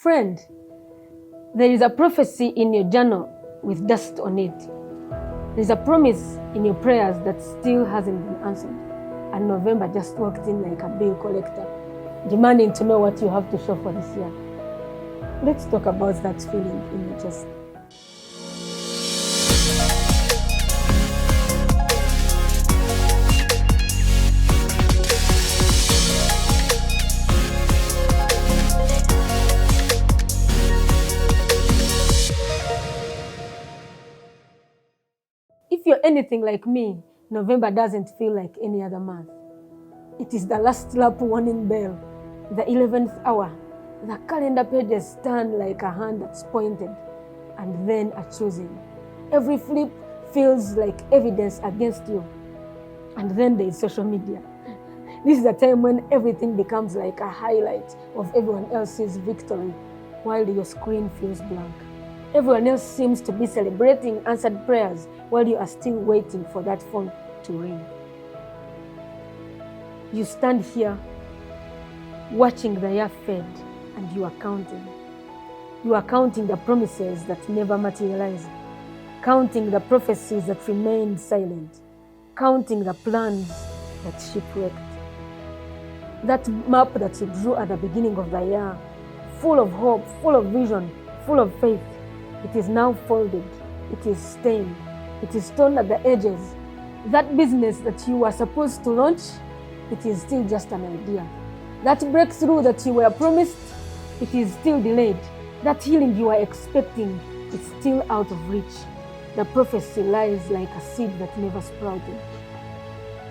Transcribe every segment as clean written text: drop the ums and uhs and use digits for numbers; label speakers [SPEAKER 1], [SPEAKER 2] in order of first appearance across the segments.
[SPEAKER 1] Friend, there is a prophecy in your journal with dust on it. There's a promise in your prayers that still hasn't been answered. And November just walked in like a bill collector, demanding to know what you have to show for this year. Let's talk about that feeling in your chest. If you're anything like me, November doesn't feel like any other month. It is the last lap warning bell, the 11th hour. The calendar pages turn like a hand that's pointed, and then a choosing. Every flip feels like evidence against you. And then there is social media. This is a time when everything becomes like a highlight of everyone else's victory, while your screen feels blank. Everyone else seems to be celebrating answered prayers while you are still waiting for that phone to ring. You stand here watching the year fade, and you are counting. You are counting the promises that never materialize, counting the prophecies that remained silent, counting the plans that shipwrecked. That map that you drew at the beginning of the year, full of hope, full of vision, full of faith, it is now folded, it is stained, it is torn at the edges. That business that you were supposed to launch, it is still just an idea. That breakthrough that you were promised, it is still delayed. That healing you were expecting, is still out of reach. The prophecy lies like a seed that never sprouted.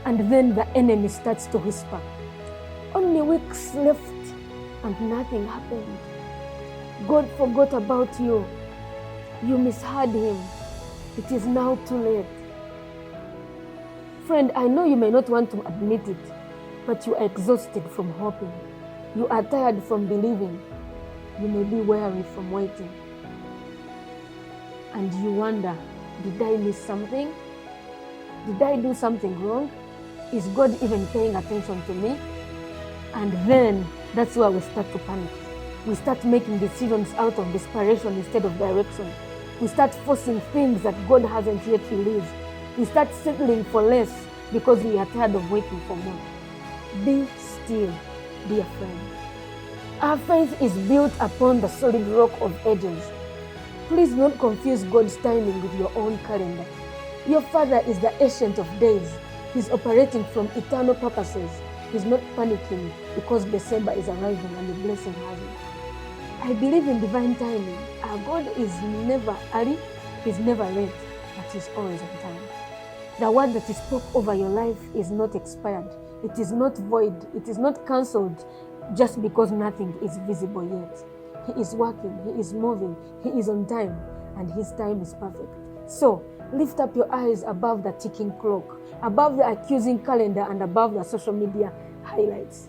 [SPEAKER 1] And then the enemy starts to whisper, only weeks left and nothing happened. God forgot about you. You misheard him. It is now too late. Friend, I know you may not want to admit it, but you are exhausted from hoping. You are tired from believing. You may be weary from waiting. And you wonder, did I miss something? Did I do something wrong? Is God even paying attention to me? And then that's where we start to panic. We start making decisions out of desperation instead of direction. We start forcing things that God hasn't yet released. We start settling for less because we are tired of waiting for more. Be still, dear friend. Our faith is built upon the solid rock of ages. Please don't confuse God's timing with your own calendar. Your Father is the Ancient of Days. He's operating from eternal purposes. He's not panicking because December is arriving and the blessing hasn't. I believe in divine timing. Our God is never early, He's never late, but He's always on time. The word that He spoke over your life is not expired. It is not void. It is not cancelled just because nothing is visible yet. He is working. He is moving. He is on time, and His time is perfect. So, lift up your eyes above the ticking clock, above the accusing calendar, and above the social media highlights.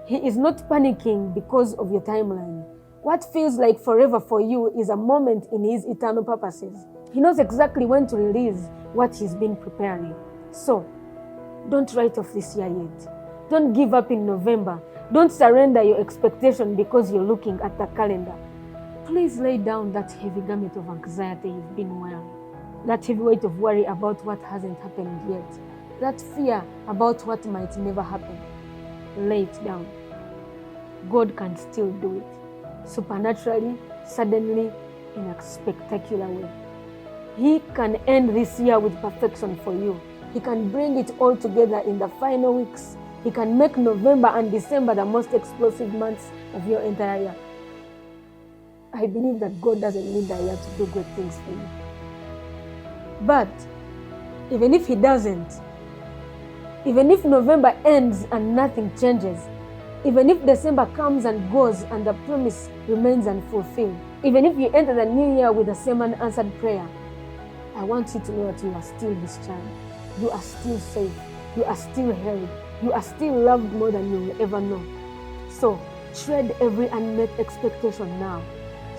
[SPEAKER 1] He is not panicking because of your timeline. What feels like forever for you is a moment in His eternal purposes. He knows exactly when to release what He's been preparing. So, don't write off this year yet. Don't give up in November. Don't surrender your expectation because you're looking at the calendar. Please lay down that heavy garment of anxiety you've been wearing, that heavy weight of worry about what hasn't happened yet, that fear about what might never happen. Lay it down. God can still do it. Supernaturally, suddenly, in a spectacular way. He can end this year with perfection for you. He can bring it all together in the final weeks. He can make November and December the most explosive months of your entire year. I believe that God doesn't need a year to do great things for you. But even if He doesn't, even if November ends and nothing changes, even if December comes and goes and the promise remains unfulfilled, even if you enter the new year with the same unanswered prayer, I want you to know that you are still His child. You are still safe. You are still held. You are still loved more than you will ever know. So, trade every unmet expectation now.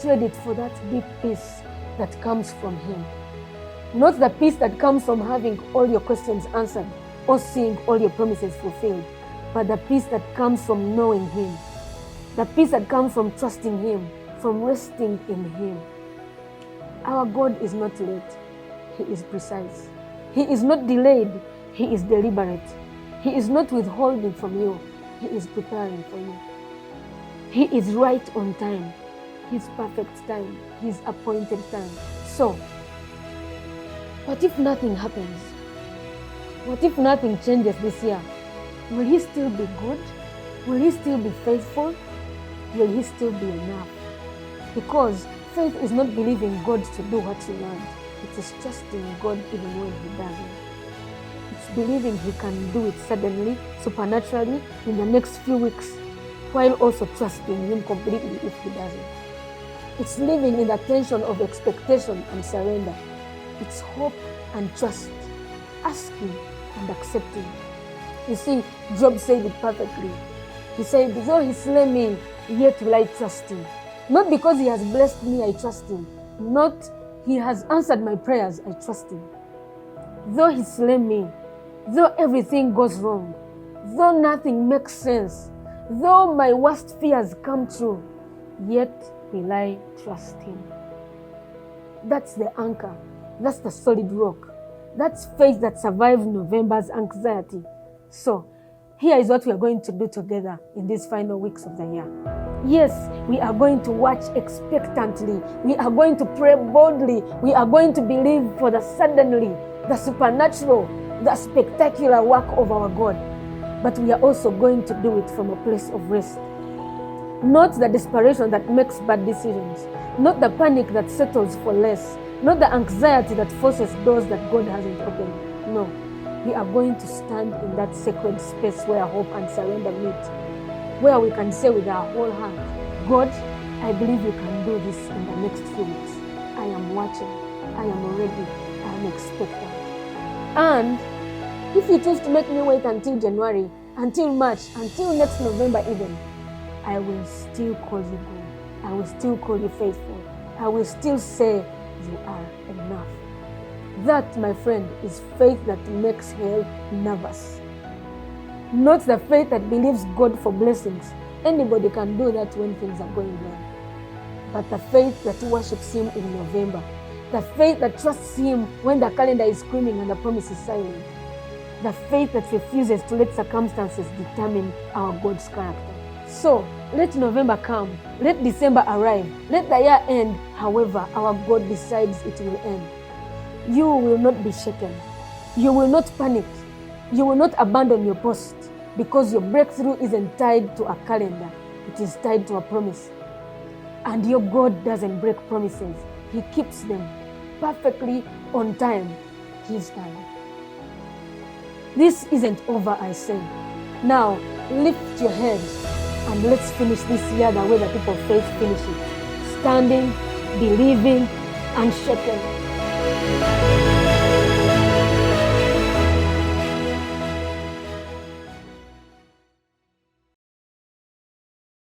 [SPEAKER 1] Trade it for that deep peace that comes from Him. Not the peace that comes from having all your questions answered or seeing all your promises fulfilled, but the peace that comes from knowing Him. The peace that comes from trusting Him, from resting in Him. Our God is not late. He is precise. He is not delayed. He is deliberate. He is not withholding from you. He is preparing for you. He is right on time. His perfect time. His appointed time. So, what if nothing happens? What if nothing changes this year? Will He still be good? Will He still be faithful? Will He still be enough? Because faith is not believing God to do what you want. It is trusting God even when He doesn't. It's believing He can do it suddenly, supernaturally, in the next few weeks, while also trusting Him completely if He doesn't. It's living in the tension of expectation and surrender. It's hope and trust, asking and accepting. You see, Job said it perfectly. He said, though He slay me, yet will I trust Him. Not because He has blessed me, I trust Him. Not He has answered my prayers, I trust Him. Though He slay me, though everything goes wrong, though nothing makes sense, though my worst fears come true, yet will I trust Him. That's the anchor. That's the solid rock. That's faith that survived November's anxiety. So, here is what we are going to do together in these final weeks of the year. Yes, we are going to watch expectantly. We are going to pray boldly. We are going to believe for the suddenly, the supernatural, the spectacular work of our God. But we are also going to do it from a place of rest. Not the desperation that makes bad decisions. Not the panic that settles for less. Not the anxiety that forces doors that God hasn't opened. No. We are going to stand in that sacred space where hope and surrender meet, where we can say with our whole heart, God, I believe you can do this in the next few weeks. I am watching. I am ready. I am expectant. And if you choose to make me wait until January, until March, until next November even, I will still call you good. I will still call you faithful. I will still say you are enough. That, my friend, is faith that makes hell nervous. Not the faith that believes God for blessings. Anybody can do that when things are going well. But the faith that worships Him in November. The faith that trusts Him when the calendar is screaming and the promise is silent. The faith that refuses to let circumstances determine our God's character. So, let November come. Let December arrive. Let the year end. However, our God decides it will end. You will not be shaken. You will not panic. You will not abandon your post because your breakthrough isn't tied to a calendar. It is tied to a promise. And your God doesn't break promises. He keeps them perfectly on time, His time. This isn't over, I say. Now, lift your heads and let's finish this year the way the people of faith finish it. Standing, believing, unshaken.